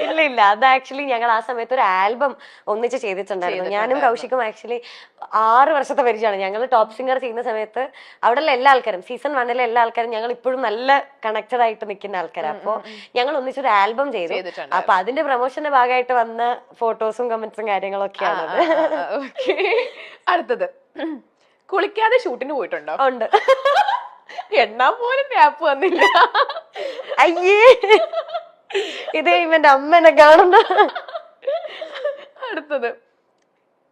ഇല്ല ഇല്ല, അത് ആക്ച്വലി ഞങ്ങൾ ആ സമയത്ത് ഒരു ആൽബം ഒന്നിച്ച് ചെയ്തിട്ടുണ്ടായിരുന്നു. ഞാനും കൗശിക്കും ആക്ച്വലി 6 വർഷത്തെ പരിചയമാണ്. ഞങ്ങൾ ടോപ്പ് സിംഗർ ചെയ്യുന്ന സമയത്ത് അവിടെയുള്ള എല്ലാ ആൾക്കാരും, സീസൺ 1 എല്ലാ ആൾക്കാരും ഞങ്ങൾ ഇപ്പോഴും നല്ല കണക്റ്റഡ് ആയിട്ട് നിൽക്കുന്ന ആൾക്കാരാണ്. അപ്പൊ ഞങ്ങൾ ഒന്നിച്ചൊരു ആൽബം ചെയ്തു. അപ്പൊ അതിന്റെ പ്രൊമോഷന്റെ ഭാഗമായിട്ട് വന്ന ഫോട്ടോസും കമന്റ്സും കാര്യങ്ങളൊക്കെയാണ്. അടുത്തത്, കുളിക്കാതെ ഷൂട്ടിന് പോയിട്ടുണ്ടോ? ഉണ്ട്. എണ്ണാൻ പോലും ഗ്യാപ്പ് വന്നില്ല. അയ്യേ, ഇതേ ഇവന്റെ അമ്മനെ കാണുന്ന. അടുത്തത്,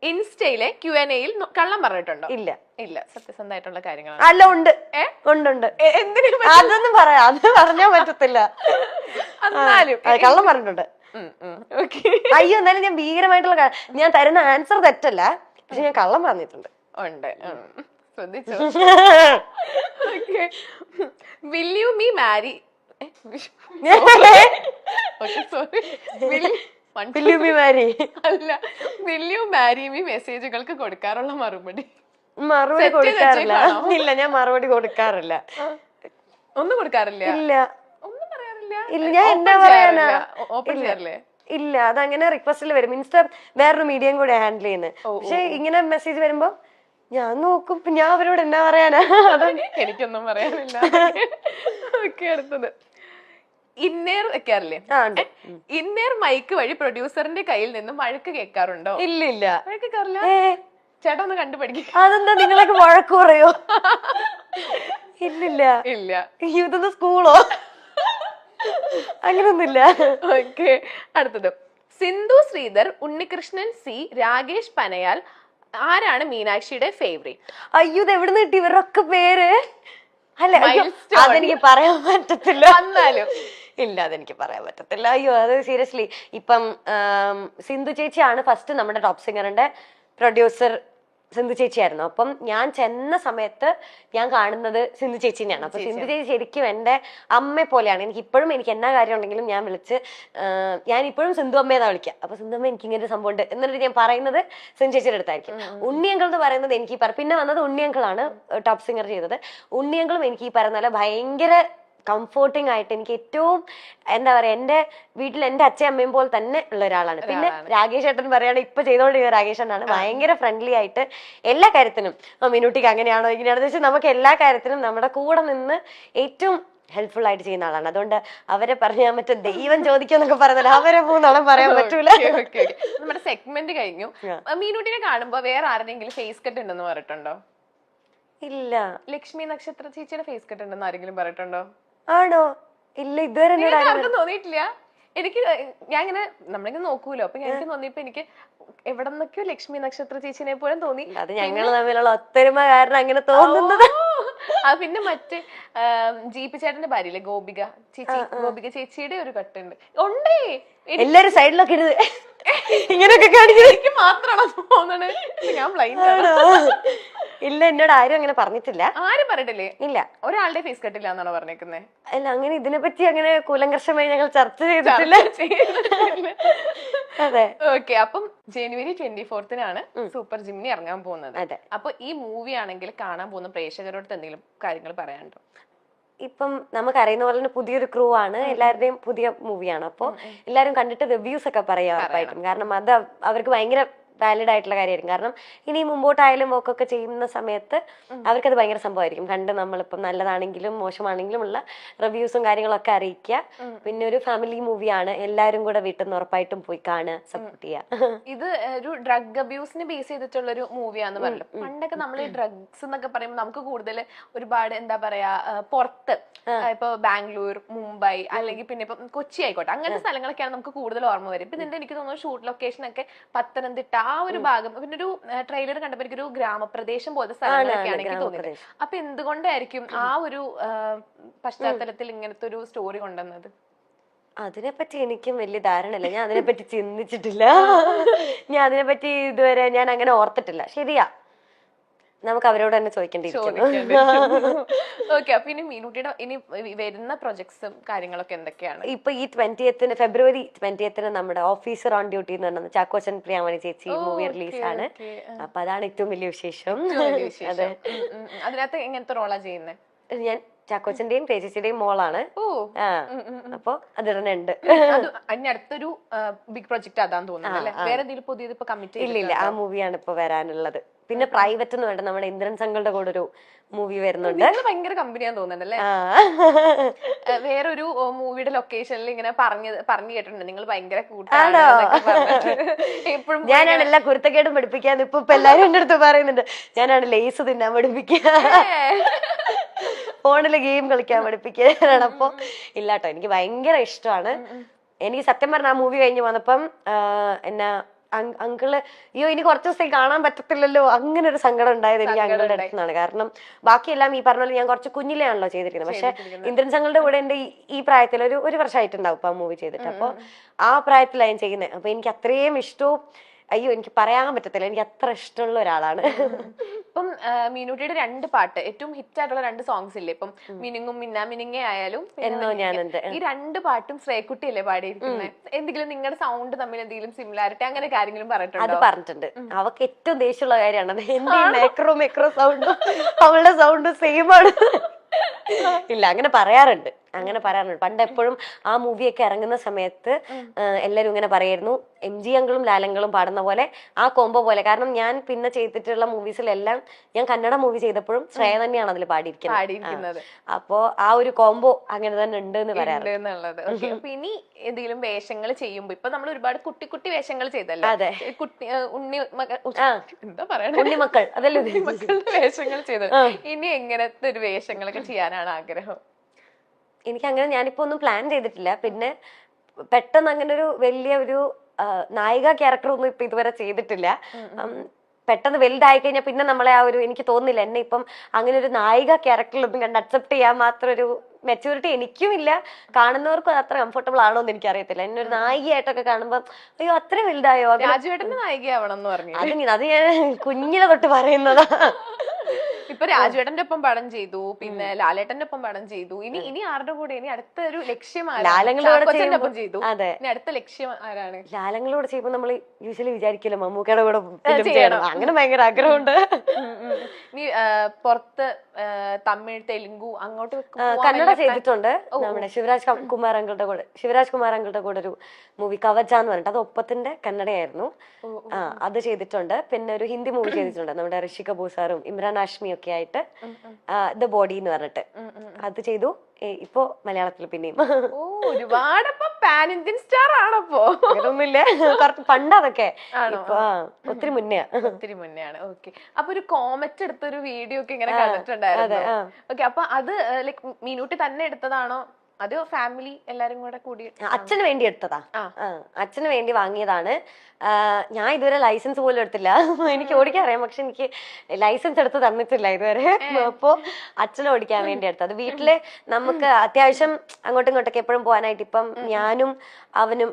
ഇൻസ്റ്റയിലെ Q&Aയിൽ കള്ളം പറഞ്ഞിട്ടുണ്ടോ? ഇല്ല ഇല്ല, സത്യസന്ധമായിട്ടുള്ള കാര്യങ്ങളാണ്. അല്ല, ഉണ്ട് ഉണ്ട്. എന്തിനും അതൊന്നും പറയാം, അത് പറഞ്ഞാൻ പറ്റത്തില്ല. എന്നാലും കള്ളം പറഞ്ഞിട്ടുണ്ട്. അയ്യോ, എന്നാലും ഞാൻ ഭീകരമായിട്ടുള്ള, ഞാൻ തരുന്ന ആൻസർ തെറ്റല്ല, പക്ഷെ ഞാൻ കള്ളം പറഞ്ഞിട്ടുണ്ട്. ഉണ്ട്, ശ്രദ്ധിച്ചോ? Will you me marry? അല്ല, will you marry me മെസ്സേജുകൾക്ക് കൊടുക്കാറുള്ള മറുപടി കൊടുക്കാറില്ല. ഇല്ല, ഞാൻ മറുപടി കൊടുക്കാറില്ല. ഒന്നും കൊടുക്കാറില്ല? ഇല്ല, ഒന്നും പറയാറില്ല. ഇല്ല, ഞാൻ എന്താ പറയാനാ? ഓപ്പൺ ചെയ്യാറില്ലേ? ഇല്ല, അതങ്ങനെ റിക്വസ്റ്റിൽ വരും. ഇൻസ്റ്റ വേറൊരു മീഡിയം കൂടെ ഹാൻഡിൽ ചെയ്യുന്നത്. പക്ഷെ ഇങ്ങനെ മെസ്സേജ് വരുമ്പോ ഞാൻ നോക്കും. ഞാൻ അവരോട് എന്നാ പറയാനാ? എനിക്കൊന്നും പറയാനില്ല. ഓക്കെ, അടുത്തത്, ഇന്നേർ വെക്കാറില്ലേ? ഇന്നേർ മൈക്ക് വഴി പ്രൊഡ്യൂസറിന്റെ കയ്യിൽ നിന്ന് വഴക്ക് കേൾക്കാറുണ്ടോ? ഇല്ല ഇല്ല, വഴക്ക് കേൾക്കാറില്ല. ചേട്ടാ ഒന്ന് കണ്ടുപഠിക്കും. അതെന്താ, നിങ്ങളൊക്കെ വഴക്ക് പറയോ? ഇല്ലില്ല ഇല്ല. ഇതൊന്ന് സ്കൂളോ? അങ്ങനൊന്നുമില്ല. ഓക്കെ, അടുത്തത്, സിന്ധു ശ്രീധർ, ഉണ്ണികൃഷ്ണൻ സി, രാകേഷ് പനയാൽ, ആരാണ് മീനാക്ഷിയുടെ ഫേവറേറ്റ്? അയ്യോ, ഇത് എവിടെ നിന്ന് കിട്ടി ഇവരൊക്കെ പേര്? അല്ല, അതെനിക്ക് പറയാൻ പറ്റത്തില്ല. എന്നാലും ഇല്ല, അതെനിക്ക് പറയാൻ പറ്റത്തില്ല. അയ്യോ, അത് സീരിയസ്ലി. ഇപ്പം സിന്ധു ചേച്ചിയാണ് ഫസ്റ്റ് നമ്മുടെ ടോപ്പ് സിംഗറിന്റെ പ്രൊഡ്യൂസർ. സിന്ധു ചേച്ചിയായിരുന്നു. അപ്പം ഞാൻ ചെന്ന സമയത്ത് ഞാൻ കാണുന്നത് സിന്ധു ചേച്ചിനെയാണ്. അപ്പൊ സിന്ധു ചേച്ചി ശരിക്കും എന്റെ അമ്മയെ പോലെയാണ്. എനിക്ക് ഇപ്പോഴും, എനിക്ക് എന്നാ കാര്യം ഉണ്ടെങ്കിലും ഞാൻ വിളിച്ച്, ഞാൻ ഇപ്പോഴും സിന്ധു അമ്മയെന്നാ വിളിക്കുക. അപ്പൊ സിന്ധു അമ്മ, എനിക്ക് ഇങ്ങനെ ഒരു സംഭവം ഉണ്ട് എന്നിട്ട് ഞാൻ പറയുന്നത് സിന്ധു ചേച്ചിയുടെ അടുത്തായിരിക്കും. ഉണ്ണിയങ്കൾ എന്ന് പറയുന്നത് എനിക്ക് പിന്നെ വന്നത് ഉണ്ണിയങ്കളാണ് ടോപ്പ് സിംഗർ ചെയ്തത്. ഉണ്ണിയങ്കളും എനിക്ക് ഈ പറയുന്ന പോലെ ഭയങ്കര കംഫോർട്ടിങ് ആയിട്ട്, എനിക്ക് ഏറ്റവും എന്താ പറയാ, എന്റെ വീട്ടിൽ എന്റെ അച്ഛയും അമ്മയും പോലെ തന്നെ ഉള്ള ഒരാളാണ്. പിന്നെ രാകേഷ് ഏട്ടൻ പറയാണ്, ഇപ്പൊ ചെയ്തോണ്ടിരിക്കുന്ന രാകേഷ് ഏട്ടനാണ്. ഭയങ്കര ഫ്രണ്ട്ലി ആയിട്ട് എല്ലാ കാര്യത്തിനും, മിനുട്ടിക്ക് അങ്ങനെയാണോ ഇങ്ങനെയാണെന്ന് വെച്ചാൽ നമുക്ക് എല്ലാ കാര്യത്തിനും നമ്മുടെ കൂടെ നിന്ന് ഏറ്റവും ഹെൽപ്ഫുൾ ആയിട്ട് ചെയ്യുന്ന ആളാണ്. അതുകൊണ്ട് അവരെ പറഞ്ഞാൽ മറ്റേ ദൈവം ചോദിക്കാന്നൊക്കെ പറയുന്നത്, അവരെ മൂന്നോളം പറയാൻ പറ്റൂല. നമ്മുടെ സെഗ്മെന്റ് കഴിഞ്ഞു. മീനുട്ടിനെ കാണുമ്പോ വേറെ ആരെങ്കിലും ഫേസ് കട്ട് ഉണ്ടെന്ന് പറഞ്ഞിട്ടുണ്ടോ? ഇല്ല. ലക്ഷ്മി നക്ഷത്ര ചേച്ചിയുടെ ഫേസ് കട്ട് ഉണ്ടെന്ന് ആരെങ്കിലും പറഞ്ഞിട്ടുണ്ടോ? ആണോ? ഇല്ല, ഇതുവരെ തോന്നിയിട്ടില്ല. എനിക്ക്, ഞാൻ ഇങ്ങനെ നമ്മളിങ്ങനെ നോക്കൂലോ, അപ്പൊ എനിക്ക് തോന്നിയപ്പോ എനിക്ക് എവിടെ നിന്നൊക്കെയോ ലക്ഷ്മി നക്ഷത്ര ചേച്ചിനെ പോലും തോന്നി. അത് ഞങ്ങൾ തമ്മിലുള്ള ഒത്തൊരുമ കാരണം അങ്ങനെ തോന്നുന്നത്. പിന്നെ മറ്റേ ജീപി ചേട്ടന്റെ ഭാര്യയില്ലേ ഗോപിക ചേച്ചി, ഗോപിക ചേച്ചിയുടെ ഒരു കട്ടുണ്ട്. ഉണ്ടേ, എല്ലാരും സൈഡിലൊക്കെ ഇരുന്ന് ഇങ്ങനെയൊക്കെ കാണിക്കുന്നത് എനിക്ക് മാത്രമാണോ തോന്നണേ? ഞാൻ ബ്ലൈൻഡ് ആണോ? ഇല്ല, എന്നോട് ആരും അങ്ങനെ പറഞ്ഞിട്ടില്ല. ആരും പറഞ്ഞിട്ടില്ലേ? ഇല്ല, ഒരാളുടെ ഫേസ് കട്ടില്ല എന്നാണോ പറഞ്ഞേക്കുന്നത്? അല്ല, അങ്ങനെ ഇതിനെപ്പറ്റി അങ്ങനെ കൂലങ്കർഷമായി ഞങ്ങൾ ചർച്ച ചെയ്തിട്ടില്ല. അതെ. ഓക്കെ, അപ്പം ജനുവരി 24-നാണ് സൂപ്പർ ജിമ്നി ഇറങ്ങാൻ പോകുന്നത്. അതെ. അപ്പൊ ഈ മൂവി ആണെങ്കിൽ കാണാൻ പോകുന്ന പ്രേക്ഷകരോട് എന്തെങ്കിലും കാര്യങ്ങൾ പറയാനുണ്ടോ? ഇപ്പം നമുക്കറിയുന്ന പോലെ പുതിയൊരു ക്രൂ ആണ്, എല്ലാവരുടെയും പുതിയ മൂവിയാണ്. അപ്പോൾ എല്ലാവരും കണ്ടിട്ട് റിവ്യൂസ് ഒക്കെ പറയാം ഉറപ്പായിട്ടും. കാരണം അത് അവർക്ക് ഭയങ്കര വാലിഡ് ആയിട്ടുള്ള കാര്യമായിരിക്കും. കാരണം ഇനി മുമ്പോട്ടായാലും വർക്കൊക്കെ ചെയ്യുന്ന സമയത്ത് അവർക്കത് ഭയങ്കര സംഭവമായിരിക്കും. കണ്ട് നമ്മളിപ്പം നല്ലതാണെങ്കിലും മോശമാണെങ്കിലും ഉള്ള റിവ്യൂസും കാര്യങ്ങളൊക്കെ അറിയിക്കുക. പിന്നെ ഒരു ഫാമിലി മൂവിയാണ്, എല്ലാവരും കൂടെ വീട്ടിൽ നിന്ന് ഉറപ്പായിട്ടും പോയി കാണുക, സപ്പോർട്ട് ചെയ്യുക. ഇത് ഒരു ഡ്രഗ് അബ്യൂസിനെ ബേസ് ചെയ്തിട്ടുള്ള ഒരു മൂവിയാന്ന് പറഞ്ഞു. പണ്ടൊക്കെ നമ്മൾ ഈ ഡ്രഗ്സ് എന്നൊക്കെ പറയുമ്പോൾ നമുക്ക് കൂടുതൽ ഒരുപാട് എന്താ പറയാ, പുറത്ത് ഇപ്പൊ ബാംഗ്ലൂർ, മുംബൈ, അല്ലെങ്കിൽ പിന്നെ ഇപ്പൊ കൊച്ചി ആയിക്കോട്ടെ, അങ്ങനത്തെ സ്ഥലങ്ങളൊക്കെയാണ് നമുക്ക് കൂടുതൽ ഓർമ്മ വരും. ഇപ്പൊ ഇതിന്റെ എനിക്ക് തോന്നുന്നു ഷൂട്ട് ലൊക്കേഷൻ ഒക്കെ പത്തനംതിട്ട ആ ഒരു ഭാഗം. പിന്നെ ഒരു ട്രെയിലർ കണ്ടപ്പോൾ എനിക്കൊരു ഗ്രാമപ്രദേശം പോലത്തെ സ്ഥലങ്ങളൊക്കെയാണ് എനിക്ക് തോന്നിയത്. അപ്പൊ എന്തുകൊണ്ടായിരിക്കും ആ ഒരു പശ്ചാത്തലത്തിൽ ഇങ്ങനത്തെ ഒരു സ്റ്റോറി കൊണ്ടുവന്നത്? അതിനെപ്പറ്റി എനിക്കും വലിയ ധാരണയില്ല. ഞാൻ അതിനെപ്പറ്റി ചിന്തിച്ചിട്ടില്ല. ഞാൻ അതിനെപ്പറ്റി ഇതുവരെ ഞാൻ അങ്ങനെ ഓർത്തിട്ടില്ല. ശരിയാ, നമുക്ക് അവരോട് തന്നെ ചോദിക്കേണ്ടിയിരിക്കുന്നു. ഓക്കെ, അപ്പൊ ഇനി മീനുട്ടിയുടെ ഇനി വരുന്ന പ്രൊജക്ട്സും കാര്യങ്ങളൊക്കെ എന്തൊക്കെയാണ്? ഇപ്പൊ ഈ 20th ഫെബ്രുവരി 20th നമ്മുടെ ഓഫീസർ ഓൺ ഡ്യൂട്ടി എന്ന് പറഞ്ഞ ചാക്കോച്ചൻ പ്രിയാമണി ചേച്ചി മൂവി റിലീസാണ്. അപ്പൊ അതാണ് ഏറ്റവും വലിയ വിശേഷം. അതെ. അതിനകത്ത് എങ്ങനത്തെ റോളാ ചെയ്യുന്നത്? ഞാൻ ചാക്കോച്ചന്റെയും ചേച്ചിയുടെയും മോളാണ്. ഓ ആ അപ്പൊ അതിടനുണ്ട്. അത് അതിന് അടുത്തൊരു ബിഗ് പ്രൊജക്ട് അതാന്ന് തോന്നുന്നു അല്ലെ? വേറെ എന്തെങ്കിലും പുതിയത് ഇപ്പൊ കമ്മിറ്റ് ഇല്ലില്ല, ആ മൂവിയാണ് ഇപ്പൊ വരാനുള്ളത്. പിന്നെ പ്രൈവറ്റ് എന്ന് വേണ്ട നമ്മുടെ ഇന്ദ്രൻ സംഘങ്ങളുടെ കൂടെ ഒരു മൂവി വരുന്നുണ്ട്. ഭയങ്കര കമ്പനിയാന്ന് തോന്നുന്നുണ്ട് അല്ലേ? വേറൊരു മൂവിയുടെ ലൊക്കേഷനിൽ ഇങ്ങനെ പറഞ്ഞു കേട്ടിട്ടുണ്ട് നിങ്ങൾ ഭയങ്കര കൂട്ടാണ് എപ്പോഴും. ഞാനാണ് എല്ലാ കുരുത്തക്കേടും പഠിപ്പിക്കാന്ന് ഇപ്പൊ എല്ലാരും എന്റെ അടുത്ത് പറയുന്നുണ്ട്. ഞാനാണ് ലേസ് തിന്നാൻ പഠിപ്പിക്കുക, ഫോണില് ഗെയിം കളിക്കാൻ പഠിപ്പിക്കാനാണ്. അപ്പൊ ഇല്ലാട്ടോ, എനിക്ക് ഭയങ്കര ഇഷ്ടമാണ്. എനിക്ക് സത്യം പറഞ്ഞ ആ മൂവി കഴിഞ്ഞ് വന്നപ്പം എന്നാ അങ്കിള് അയ്യോ ഇനി കുറച്ച് ദിവസം കാണാൻ പറ്റത്തില്ലല്ലോ, അങ്ങനെ ഒരു സങ്കടം ഉണ്ടായത് എനിക്ക് അങ്കിളുടെ അടുത്ത് നിന്നാണ്. കാരണം ബാക്കിയെല്ലാം ഈ പറഞ്ഞ പോലെ ഞാൻ കുറച്ച് കുഞ്ഞിലെയാണല്ലോ ചെയ്തിരിക്കുന്നത്. പക്ഷെ ഇന്ദ്രൻ സംഘങ്ങളുടെ കൂടെ എന്റെ ഈ പ്രായത്തിൽ ഒരു വർഷമായിട്ടുണ്ടാവും ഇപ്പൊ ആ മൂവി ചെയ്തിട്ട്. അപ്പൊ ആ പ്രായത്തിലാണ് ഞാൻ ചെയ്യുന്നത്. അപ്പൊ എനിക്ക് അത്രയും ഇഷ്ടവും, അയ്യോ എനിക്ക് പറയാൻ പറ്റത്തില്ല, എനിക്ക് അത്ര ഇഷ്ടമുള്ള ഒരാളാണ്. ഇപ്പം മീനൂട്ടിയുടെ 2 പാട്ട് ഏറ്റവും ഹിറ്റ് ആയിട്ടുള്ള 2 സോങ്സ് ഇല്ലേ? ഇപ്പം മിനുങ്ങും മിന്നാ മിനുങ്ങേ ആയാലും എന്നോ ഞാനെന്ത്, ഈ 2 പാട്ടും ശ്രേയക്കുട്ടി അല്ലേ പാടിയിരിക്കുന്നത്? എന്തെങ്കിലും നിങ്ങളുടെ സൗണ്ട് തമ്മിൽ എന്തെങ്കിലും സിമിലാരിറ്റി അങ്ങനെ കാര്യങ്ങളും പറഞ്ഞിട്ടുണ്ടോ? അത് പറഞ്ഞിട്ടുണ്ട്. അവക്ക് ഏറ്റവും ദേഷ്യമുള്ള കാര്യമാണ് എന്റെ മെക്രോ സൗണ്ട്, അവളുടെ സൗണ്ട് സെയിം ആണ്. ഇല്ല, അങ്ങനെ പറയാറുണ്ട്. പണ്ട് എപ്പോഴും ആ മൂവിയൊക്കെ ഇറങ്ങുന്ന സമയത്ത് എല്ലാരും ഇങ്ങനെ പറയായിരുന്നു, MG അങ്കിളും ലാലങ്ങളും പാടുന്ന പോലെ ആ കോംബോ പോലെ. കാരണം ഞാൻ പിന്നെ ചെയ്തിട്ടുള്ള മൂവീസിലെല്ലാം ഞാൻ കന്നഡ മൂവി ചെയ്തപ്പോഴും ശ്രേയ തന്നെയാണ് അതിൽ പാടിയിരിക്കുന്നത്. അപ്പോ ആ ഒരു കോംബോ അങ്ങനെ തന്നെ ഉണ്ട് എന്ന് പറയാറുള്ളത്. അപ്പൊ ഇനി എന്തെങ്കിലും വേഷങ്ങൾ ചെയ്യുമ്പോ ഇപ്പൊ നമ്മൾ ഒരുപാട് കുട്ടി കുട്ടി വേഷങ്ങൾ ചെയ്തല്ലോ. അതെ, കുട്ടി എന്താ പറയണ ഉണ്ണിമക്കൾ, അതല്ലേ ഉണ്ണിമക്കളുടെ വേഷങ്ങൾ ചെയ്തത്. ഇനി എങ്ങനത്തെ ഒരു വേഷങ്ങളൊക്കെ ചെയ്യാനാണ് ആഗ്രഹം? എനിക്കങ്ങനെ ഞാനിപ്പോ ഒന്നും പ്ലാൻ ചെയ്തിട്ടില്ല. പിന്നെ പെട്ടെന്ന് അങ്ങനെ ഒരു വലിയ ഒരു നായിക ക്യാരക്ടർ ഒന്നും ഇപ്പൊ ഇതുവരെ ചെയ്തിട്ടില്ല. പെട്ടെന്ന് വലുതായി കഴിഞ്ഞാൽ പിന്നെ നമ്മളെ ആ ഒരു, എനിക്ക് തോന്നുന്നില്ല എന്നെ ഇപ്പം അങ്ങനെ ഒരു നായിക ക്യാരക്ടറിലൊന്നും കണ്ട് അക്സെപ്റ്റ് ചെയ്യാൻ മാത്രം ഒരു മെച്യൂരിറ്റി എനിക്കും ഇല്ല, കാണുന്നവർക്കും അത്ര കംഫർട്ടബിൾ ആണോ എന്ന് എനിക്ക് അറിയത്തില്ല. എന്നെ ഒരു നായികയായിട്ടൊക്കെ കാണുമ്പോൾ അയ്യോ അത്ര വലുതായോ, രാജുവേട്ടന്റെ നായികയാവണം എന്ന് പറഞ്ഞു. അത് ഞാൻ കുഞ്ഞിനെ തൊട്ട് പറയുന്നതാ. ഇപ്പൊ രാജുവേട്ടന്റെ ഒപ്പം പടം ചെയ്തു, പിന്നെ ലാലേട്ടന്റെ ഒപ്പം പടം ചെയ്തു. ഇനി ആരുടെ കൂടെ? ഇനി അടുത്ത ഒരു ലക്ഷ്യം ലാലങ്ങളോടൊപ്പം ചെയ്തു. അതെ, ഇനി അടുത്ത ലക്ഷ്യം ആരാണ്? ലാലങ്ങളോട് ചെയ്യുമ്പോ നമ്മൾ യൂഷ്വലി വിചാരിക്കില്ല മമ്മൂക്കയുടെ കൂടെ ചെയ്യണം, അങ്ങനെ ഭയങ്കര ആഗ്രഹമുണ്ട്. നീ പുറത്ത് തമിഴ്, തെലുങ്കു അങ്ങോട്ട് കന്നഡ ചെയ്തിട്ടുണ്ട്. നമ്മുടെ ശിവരാജ് കുമാർ അങ്കിളുടെ കൂടെ ഒരു മൂവി കവച എന്ന് പറഞ്ഞിട്ട്, അത് ഒപ്പത്തിന്റെ കന്നഡയായിരുന്നു. അത് ചെയ്തിട്ടുണ്ട്. പിന്നെ ഒരു ഹിന്ദി മൂവി ചെയ്തിട്ടുണ്ട്, നമ്മുടെ ഋഷി കപൂർ സാറും ഇമ്രാൻ ഹാഷ്മി ഒക്കെ ആയിട്ട്, ദ ബോഡി എന്ന് പറഞ്ഞിട്ട് അത് ചെയ്തു. ഇപ്പൊ മലയാളത്തിൽ പിന്നെയും ഒരുപാട് പാൻ ഇന്ത്യൻ സ്റ്റാർ ആണപ്പോ. അങ്ങനൊന്നുമില്ല, കുറച്ച് പണ്ട് അതൊക്കെ, ഒത്തിരി മുന്നെയാണ്. ഓക്കെ, അപ്പൊ ഒരു കോമറ്റ് എടുത്തൊരു വീഡിയോ ഒക്കെ ഇങ്ങനെ കണ്ടിട്ടുണ്ടായിരുന്നു. ഓക്കെ, അപ്പൊ അത് ലൈക് മീനൂട്ടി തന്നെ എടുത്തതാണോ അതോ ഫാമിലി എല്ലാരും കൂടെ കൂടി? അച്ഛന് വേണ്ടി എടുത്തതാ, അച്ഛന് വേണ്ടി വാങ്ങിയതാണ്. ഞാൻ ഇതുവരെ ലൈസൻസ് പോലും എടുത്തില്ല. എനിക്ക് ഓടിക്കാൻ അറിയാം, പക്ഷെ എനിക്ക് ലൈസൻസ് എടുത്ത് തന്നിട്ടില്ല ഇതുവരെ. അപ്പോ അച്ഛനെ ഓടിക്കാൻ വേണ്ടി എടുത്തത്. വീട്ടില് നമുക്ക് അത്യാവശ്യം അങ്ങോട്ടും ഇങ്ങോട്ടൊക്കെ എപ്പോഴും പോകാനായിട്ട്, ഇപ്പം ഞാനും അവനും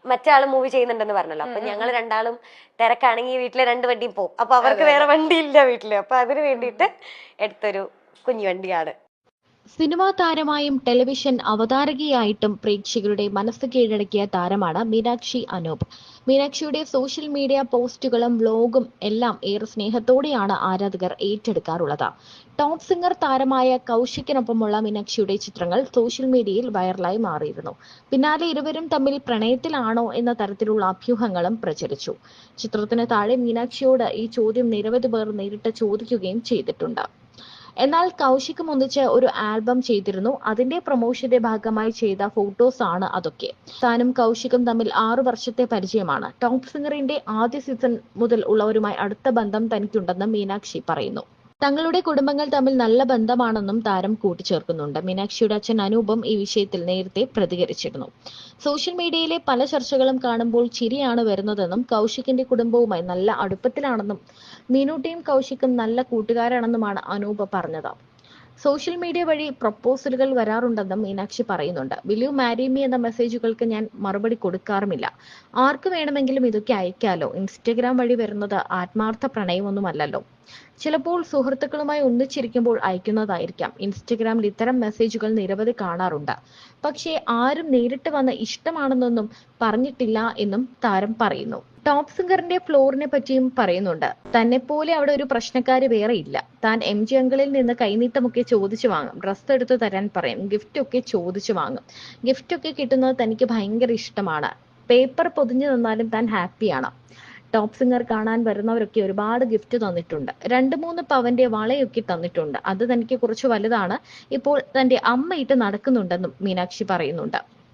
മറ്റേ ആള് മൂവി ചെയ്യുന്നുണ്ടെന്ന് പറഞ്ഞല്ലോ, അപ്പൊ ഞങ്ങൾ രണ്ടാളും തിരക്കാണെങ്കിൽ വീട്ടിലെ 2 വണ്ടിയും പോകും. അപ്പൊ അവർക്ക് വേറെ വണ്ടി ഇല്ല വീട്ടില്. അപ്പൊ അതിന് വേണ്ടിയിട്ട് എടുത്തൊരു കുഞ്ഞു വണ്ടിയാണ്. സിനിമാ താരമായും ടെലിവിഷൻ അവതാരകയായിട്ടും പ്രേക്ഷകരുടെ മനസ്സ് കീഴടക്കിയ താരമാണ് മീനാക്ഷി അനൂപ്. മീനാക്ഷിയുടെ സോഷ്യൽ മീഡിയ പോസ്റ്റുകളും വ്ലോഗും എല്ലാം ഏറെ സ്നേഹത്തോടെയാണ് ആരാധകർ ഏറ്റെടുക്കാറുള്ളത്. ടോപ്പ് സിംഗർ താരമായ കൗശിക്കിനൊപ്പമുള്ള മീനാക്ഷിയുടെ ചിത്രങ്ങൾ സോഷ്യൽ മീഡിയയിൽ വൈറലായി മാറിയിരുന്നു. പിന്നാലെ ഇരുവരും തമ്മിൽ പ്രണയത്തിലാണോ എന്ന തരത്തിലുള്ള അഭ്യൂഹങ്ങളും പ്രചരിച്ചു. ചിത്രത്തിന് താഴെ മീനാക്ഷിയോട് ഈ ചോദ്യം നിരവധി പേർ നേരിട്ട് ചോദിക്കുകയും ചെയ്തിട്ടുണ്ട്. എന്നാൽ കൗശിക്കും ഒന്നിച്ച് ഒരു ആൽബം ചെയ്തിരുന്നു. അതിന്റെ പ്രൊമോഷന്റെ ഭാഗമായി ചെയ്ത ഫോട്ടോസ് ആണ് അതൊക്കെ. താനും കൗശിക്കും തമ്മിൽ 6 വർഷത്തെ പരിചയമാണ്. ടോപ്പ് സിംഗറിന്റെ ആദ്യ സീസൺ മുതൽ ഉള്ളവരുമായി അടുത്ത ബന്ധം തനിക്കുണ്ടെന്ന് മീനാക്ഷി പറയുന്നു. തങ്ങളുടെ കുടുംബങ്ങൾ തമ്മിൽ നല്ല ബന്ധമാണെന്നും താരം കൂട്ടിച്ചേർക്കുന്നുണ്ട്. മീനാക്ഷിയുടെ അച്ഛൻ അനൂപും ഈ വിഷയത്തിൽ നേരത്തെ പ്രതികരിച്ചിരുന്നു. സോഷ്യൽ മീഡിയയിലെ പല ചർച്ചകളും കാണുമ്പോൾ ചിരിയാണ് വരുന്നതെന്നും കൗശിക്കിന്റെ കുടുംബവുമായി നല്ല അടുപ്പത്തിലാണെന്നും മീനൂട്ടിയും കൗശിക്കും നല്ല കൂട്ടുകാരാണെന്നുമാണ് അനൂപ് പറഞ്ഞത്. സോഷ്യൽ മീഡിയ വഴി പ്രപ്പോസലുകൾ വരാറുണ്ടെന്നും മീനാക്ഷി പറയുന്നുണ്ട്. വിൽ യു മാരി മീ എന്ന മെസ്സേജുകൾക്ക് ഞാൻ മറുപടി കൊടുക്കാറുമില്ല. ആർക്ക് വേണമെങ്കിലും ഇതൊക്കെ അയക്കാലോ. ഇൻസ്റ്റഗ്രാം വഴി വരുന്നത് ആത്മാർത്ഥ പ്രണയമൊന്നുമല്ലല്ലോ. ചിലപ്പോൾ സുഹൃത്തുക്കളുമായി ഒന്നിച്ചിരിക്കുമ്പോൾ അയക്കുന്നതായിരിക്കാം. ഇൻസ്റ്റഗ്രാമിൽ ഇത്തരം മെസ്സേജുകൾ നിരവധി കാണാറുണ്ട്. പക്ഷേ ആരും നേരിട്ട് വന്ന് ഇഷ്ടമാണെന്നൊന്നും പറഞ്ഞിട്ടില്ല എന്നും താരം പറയുന്നു. ടോപ്പ് സിംഗറിന്റെ ഫ്ലോറിനെ പറ്റിയും പറയുന്നുണ്ട്. തന്നെ പോലെ അവിടെ ഒരു പ്രശ്നക്കാര് വേറെ ഇല്ല. താൻ MG അങ്കിളിൽ നിന്ന് കൈനീട്ടമൊക്കെ ചോദിച്ചു വാങ്ങും, ഡ്രസ്സ് എടുത്ത് തരാൻ പറയും, ഗിഫ്റ്റ് ഒക്കെ ചോദിച്ചു വാങ്ങും. ഗിഫ്റ്റ് ഒക്കെ കിട്ടുന്നത് തനിക്ക് ഭയങ്കര ഇഷ്ടമാണ്. പേപ്പർ പൊതിഞ്ഞു തന്നാലും താൻ ഹാപ്പിയാണ്. ടോപ്പ് സിംഗർ കാണാൻ വരുന്നവരൊക്കെ ഒരുപാട് ഗിഫ്റ്റ് തന്നിട്ടുണ്ട്. 2-3 പവന്റെ വളയൊക്കെ തന്നിട്ടുണ്ട്. അത് തനിക്ക് കുറച്ച് വലുതാണ്. ഇപ്പോൾ തന്റെ അമ്മ ഇട്ട് നടക്കുന്നുണ്ടെന്നും മീനാക്ഷി പറയുന്നുണ്ട്.